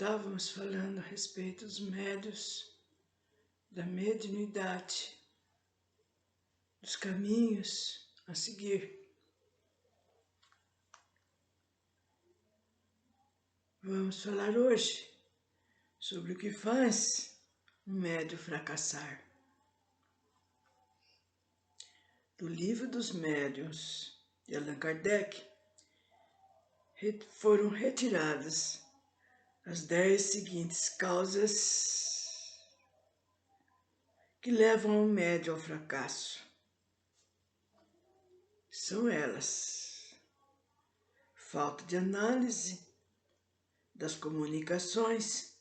Estávamos falando a respeito dos médiuns, da mediunidade, dos caminhos a seguir. Vamos falar hoje sobre o que faz um médium fracassar. Do Livro dos Médiuns de Allan Kardec, foram retiradas as 10 seguintes causas que levam o médium ao fracasso. São elas: falta de análise das comunicações,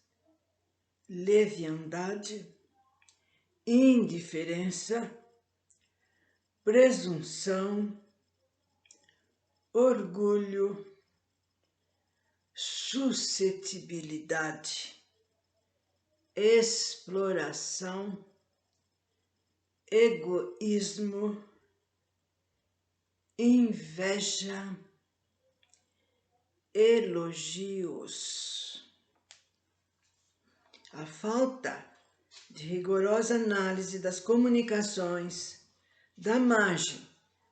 leviandade, indiferença, presunção, orgulho, suscetibilidade, exploração, egoísmo, inveja, elogios. A falta de rigorosa análise das comunicações dá margem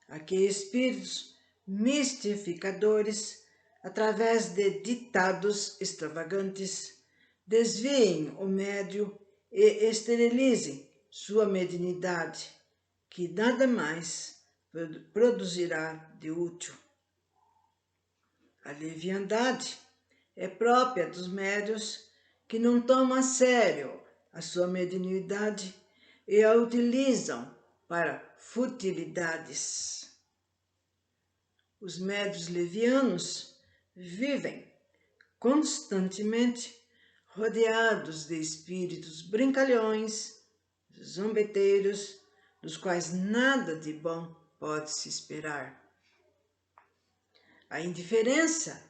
a que espíritos mistificadores, através de ditados extravagantes, desviem o médium e esterilizem sua mediunidade, que nada mais produzirá de útil. A leviandade é própria dos médiuns que não tomam a sério a sua mediunidade e a utilizam para futilidades. Os médiuns levianos vivem constantemente rodeados de espíritos brincalhões, zombeteiros, dos quais nada de bom pode se esperar. A indiferença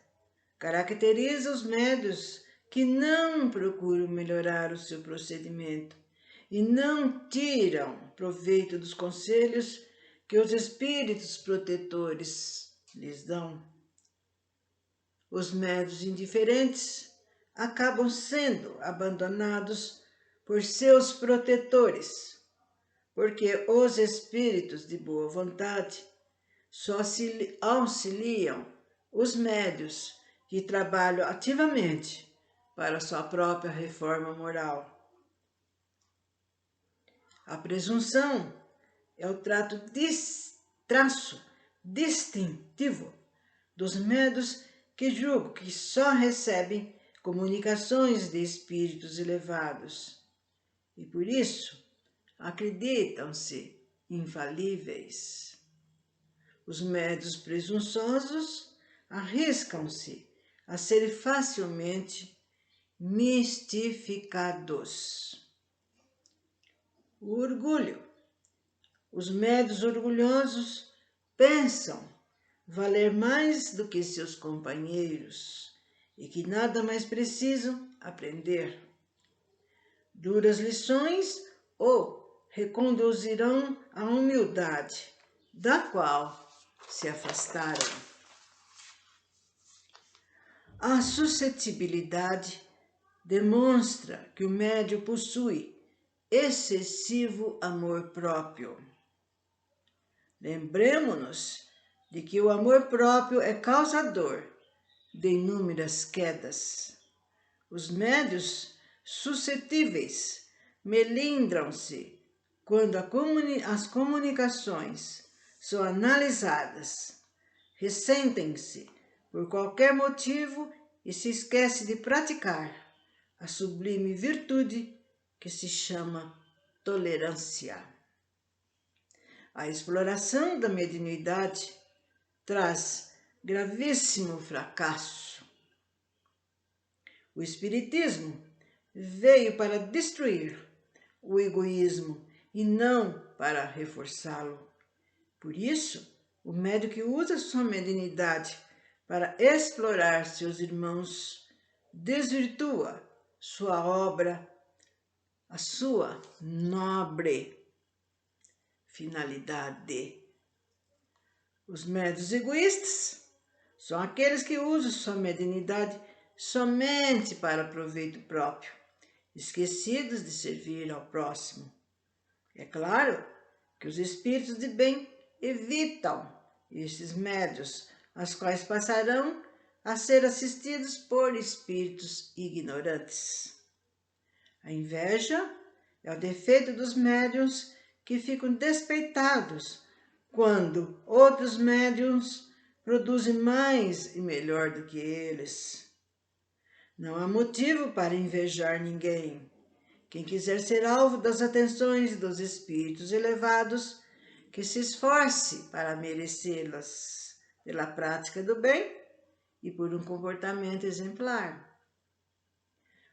caracteriza os médiuns que não procuram melhorar o seu procedimento e não tiram proveito dos conselhos que os espíritos protetores lhes dão. Os médiuns indiferentes acabam sendo abandonados por seus protetores, porque os espíritos de boa vontade só auxiliam os médiuns que trabalham ativamente para sua própria reforma moral. A presunção é o traço distintivo dos médiuns que julgam que só recebem comunicações de espíritos elevados e, por isso, acreditam-se infalíveis. Os médiuns presunçosos arriscam-se a serem facilmente mistificados. O orgulho. Os médiuns orgulhosos pensam valer mais do que seus companheiros e que nada mais precisam aprender. Duras lições o reconduzirão à humildade, da qual se afastaram. A suscetibilidade demonstra que o médium possui excessivo amor próprio. Lembremo-nos de que o amor próprio é causador de inúmeras quedas. Os médiuns suscetíveis melindram-se quando as comunicações são analisadas, ressentem-se por qualquer motivo e se esquece de praticar a sublime virtude que se chama tolerância. A exploração da mediunidade traz gravíssimo fracasso. O Espiritismo veio para destruir o egoísmo e não para reforçá-lo. Por isso, o médium que usa sua mediunidade para explorar seus irmãos desvirtua sua obra, a sua nobre finalidade. Os médiuns egoístas são aqueles que usam sua mediunidade somente para proveito próprio, esquecidos de servir ao próximo. É claro que os espíritos de bem evitam estes médios, as quais passarão a ser assistidos por espíritos ignorantes. A inveja é o defeito dos médiuns que ficam despeitados quando outros médiuns produzem mais e melhor do que eles. Não há motivo para invejar ninguém. Quem quiser ser alvo das atenções dos espíritos elevados, que se esforce para merecê-las pela prática do bem e por um comportamento exemplar.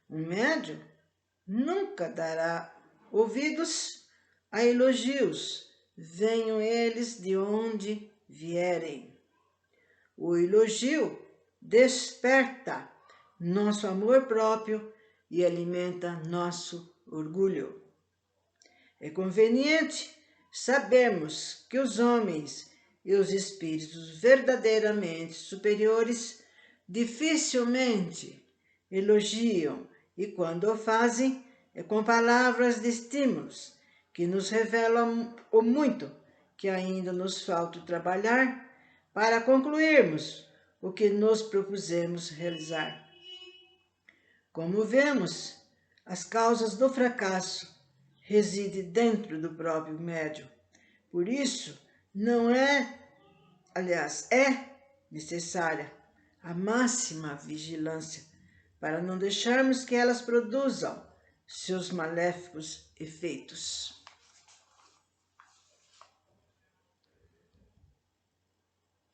Um médium nunca dará ouvidos a elogios, venham eles de onde vierem. O elogio desperta nosso amor próprio e alimenta nosso orgulho. É conveniente sabermos que os homens e os espíritos verdadeiramente superiores dificilmente elogiam e, quando o fazem, é com palavras de estímulos que nos revelam o muito que ainda nos falta trabalhar para concluirmos o que nos propusemos realizar. Como vemos, as causas do fracasso residem dentro do próprio médium. Por isso, é necessária a máxima vigilância para não deixarmos que elas produzam seus maléficos efeitos.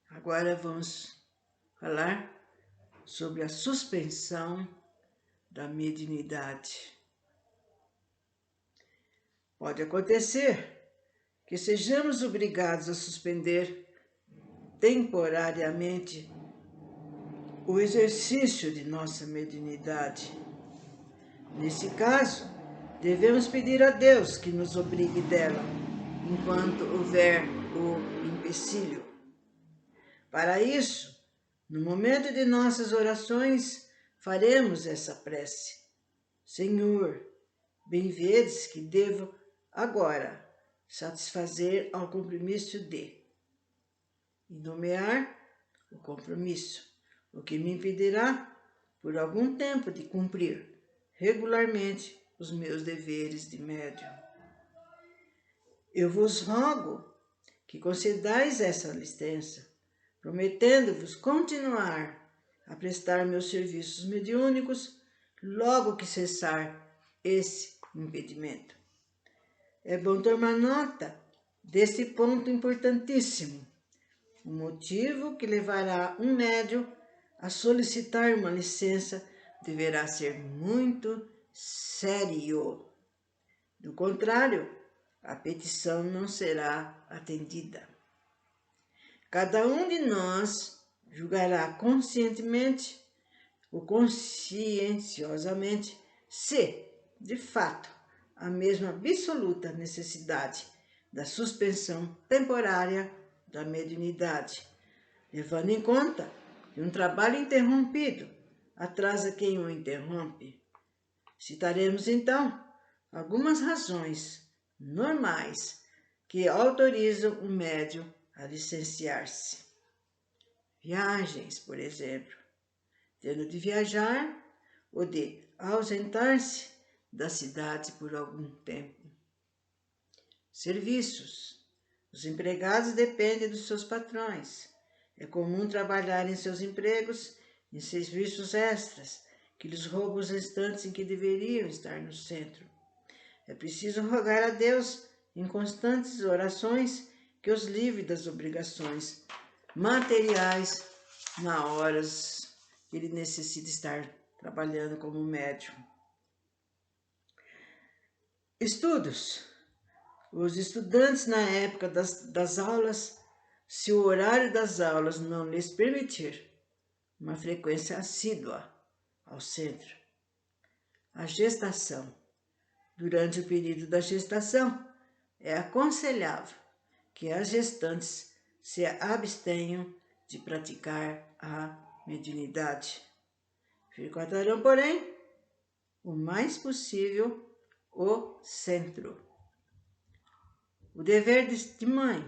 Agora vamos falar sobre a suspensão da mediunidade. Pode acontecer que sejamos obrigados a suspender temporariamente o exercício de nossa mediunidade. Nesse caso, devemos pedir a Deus que nos obrigue dela, enquanto houver o empecilho. Para isso, no momento de nossas orações, faremos essa prece. Senhor, bem vedes que devo agora satisfazer ao compromisso de, e nomear o compromisso, o que me impedirá, por algum tempo, de cumprir regularmente os meus deveres de médium. Eu vos rogo que concedais essa licença, prometendo-vos continuar a prestar meus serviços mediúnicos logo que cessar esse impedimento. É bom tomar nota desse ponto importantíssimo, o motivo que levará um médium a solicitar uma licença deverá ser muito sério. Do contrário, a petição não será atendida. Cada um de nós julgará conscientemente ou conscienciosamente se, de fato, a mesma absoluta necessidade da suspensão temporária da mediunidade, levando em conta que um trabalho interrompido atrasa quem o interrompe. Citaremos, então, algumas razões normais que autorizam o médium a licenciar-se. Viagens, por exemplo, tendo de viajar ou de ausentar-se da cidade por algum tempo. Serviços. Os empregados dependem dos seus patrões. É comum trabalhar em seus empregos em serviços extras, que lhes roubam os instantes em que deveriam estar no centro. É preciso rogar a Deus em constantes orações que os livre das obrigações materiais na horas que ele necessita estar trabalhando como médium. Estudos. Os estudantes, na época das aulas, se o horário das aulas não lhes permitir uma frequência assídua ao centro. A gestação. Durante o período da gestação, é aconselhável que as gestantes se abstenham de praticar a mediunidade. frequentarão, porém, o mais possível o centro. O dever de mãe.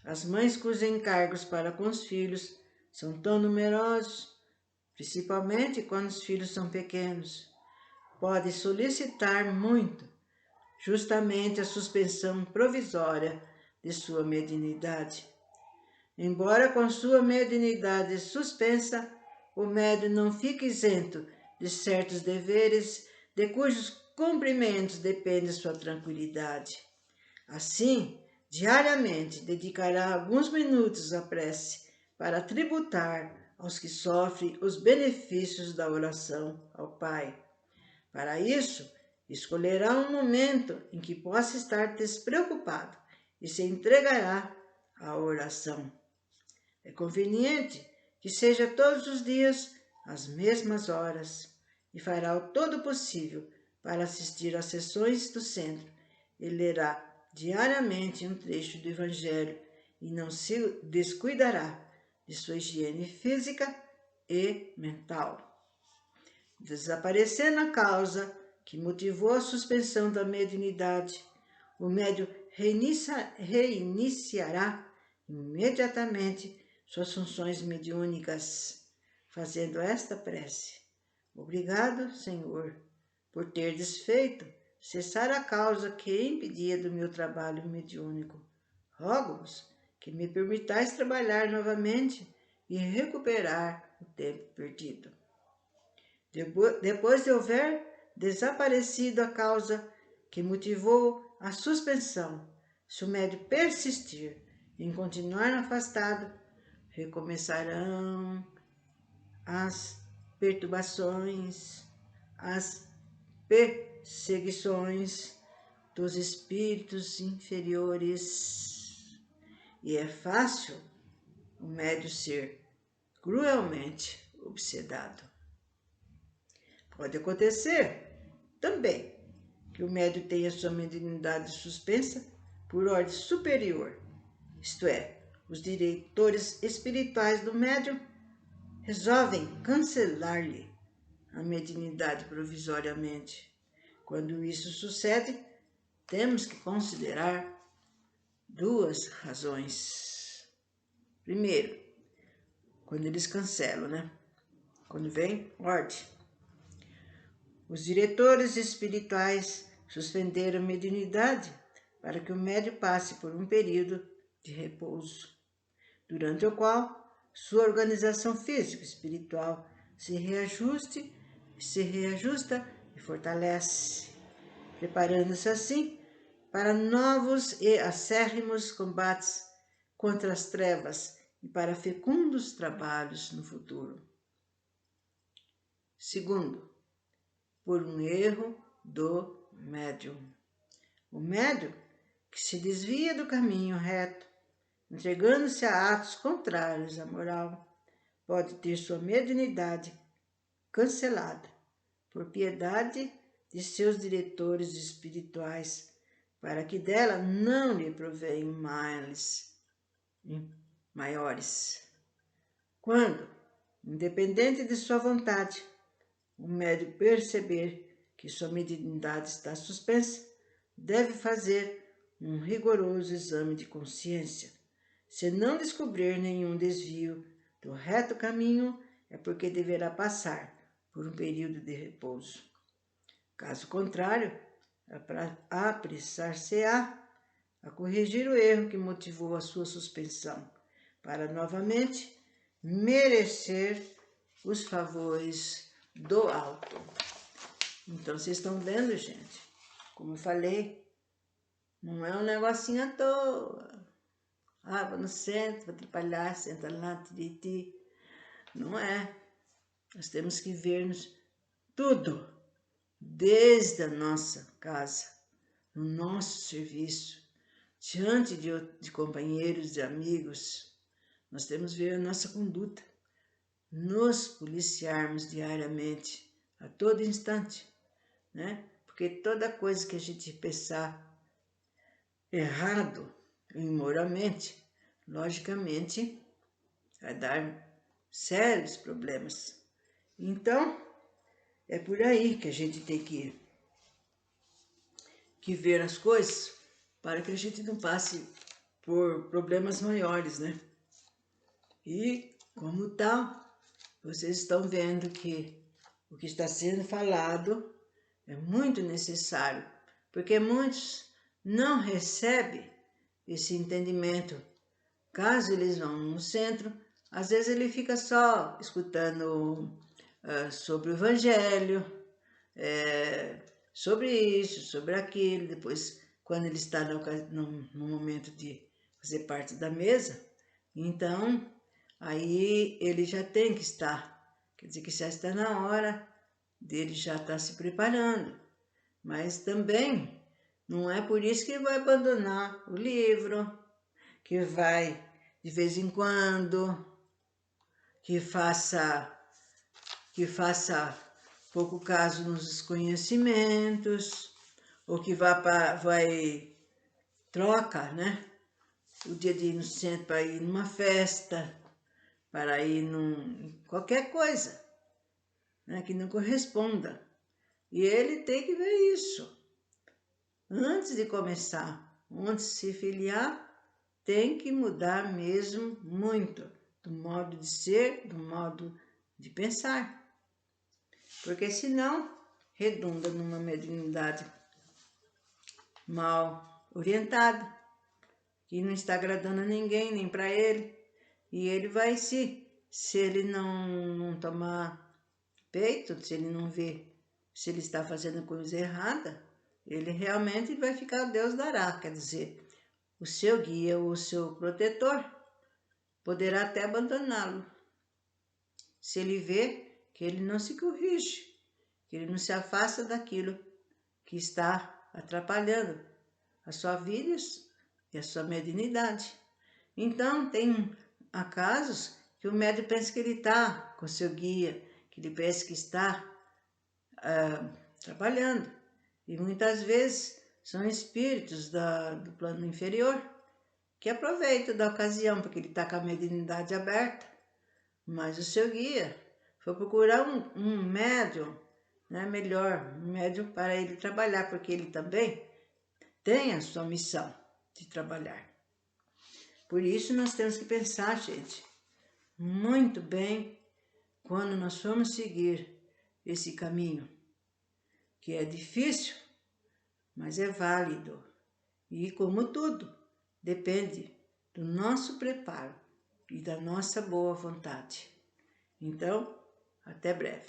As mães cujos encargos para com os filhos são tão numerosos, principalmente quando os filhos são pequenos, pode solicitar muito, justamente a suspensão provisória de sua mediunidade. Embora com sua mediunidade suspensa, o médium não fique isento de certos deveres de cujos cumprimentos depende sua tranquilidade. Assim, diariamente dedicará alguns minutos à prece para tributar aos que sofrem os benefícios da oração ao Pai. Para isso, escolherá um momento em que possa estar despreocupado e se entregará à oração. É conveniente que seja todos os dias às mesmas horas e fará o todo possível para assistir às sessões do centro e lerá diariamente um trecho do Evangelho e não se descuidará de sua higiene física e mental. Desaparecendo a causa que motivou a suspensão da mediunidade, o médium reiniciará imediatamente suas funções mediúnicas, fazendo esta prece. Obrigado, Senhor, por ter desfeito cessar a causa que impedia do meu trabalho mediúnico. Rogo-vos que me permitais trabalhar novamente e recuperar o tempo perdido. Depois de houver desaparecido a causa que motivou a suspensão, se o médium persistir em continuar afastado, recomeçarão as perturbações, as perseguições dos espíritos inferiores. E é fácil o médium ser cruelmente obsedado. Pode acontecer também que o médium tenha sua mediunidade suspensa por ordem superior, isto é, os diretores espirituais do médium resolvem cancelar-lhe a mediunidade provisoriamente. Quando isso sucede, temos que considerar duas razões. Primeiro, quando eles cancelam, Quando vem ordem. Os diretores espirituais suspenderam a mediunidade para que o médium passe por um período de repouso, durante o qual sua organização física e espiritual se reajusta e fortalece, preparando-se assim para novos e acérrimos combates contra as trevas e para fecundos trabalhos no futuro. Segundo, por um erro do médium. O médium que se desvia do caminho reto, entregando-se a atos contrários à moral, pode ter sua mediunidade cancelada por piedade de seus diretores espirituais, para que dela não lhe provenham males maiores. Quando, independente de sua vontade, o médium perceber que sua mediunidade está suspensa, deve fazer um rigoroso exame de consciência. Se não descobrir nenhum desvio do reto caminho, é porque deverá passar por um período de repouso. Caso contrário, apressar-se-á a corrigir o erro que motivou a sua suspensão, para novamente merecer os favores do alto. Então, vocês estão vendo, gente? Como eu falei, não é um negocinho à toa. Vou no centro, vou trabalhar, senta lá, tiriti. Não é. Nós temos que ver-nos tudo, desde a nossa casa, no nosso serviço, diante de companheiros, de amigos. Nós temos que ver a nossa conduta, nos policiarmos diariamente, a todo instante, Porque toda coisa que a gente pensar errado, imoralmente, logicamente, vai dar sérios problemas. Então, é por aí que a gente tem que ver as coisas para que a gente não passe por problemas maiores, né? E, como tal, vocês estão vendo que o que está sendo falado é muito necessário, porque muitos não recebem esse entendimento. Caso eles vão no centro, às vezes ele fica só escutando sobre o evangelho, sobre isso, sobre aquilo. Depois, quando ele está no momento de fazer parte da mesa, então aí ele já tem que estar, quer dizer que já está na hora dele já estar se preparando. Mas também não é por isso que ele vai abandonar o livro, que vai de vez em quando, que faça pouco caso nos conhecimentos, ou que troca, né? O dia de ir no centro para ir numa festa, para ir qualquer coisa, né, que não corresponda. E ele tem que ver isso. Antes de começar, antes de se filiar, tem que mudar mesmo muito do modo de ser, do modo de pensar. Porque senão redunda numa mediunidade mal orientada, que não está agradando a ninguém, nem para ele. E ele vai se ele não tomar peito, se ele não ver se ele está fazendo coisa errada, ele realmente vai ficar Deus dará, quer dizer, o seu guia ou o seu protetor poderá até abandoná-lo, se ele vê que ele não se corrige, que ele não se afasta daquilo que está atrapalhando a sua vida e a sua mediunidade. Então, tem casos que o médium pensa que ele está com seu guia, que ele pensa que está trabalhando. E muitas vezes são espíritos do plano inferior que aproveitam da ocasião, porque ele está com a mediunidade aberta. Mas o seu guia foi procurar um médium, né, melhor, um médium para ele trabalhar, porque ele também tem a sua missão de trabalhar. Por isso nós temos que pensar, gente, muito bem quando nós formos seguir esse caminho, que é difícil, mas é válido. E como tudo, depende do nosso preparo e da nossa boa vontade. Então, até breve.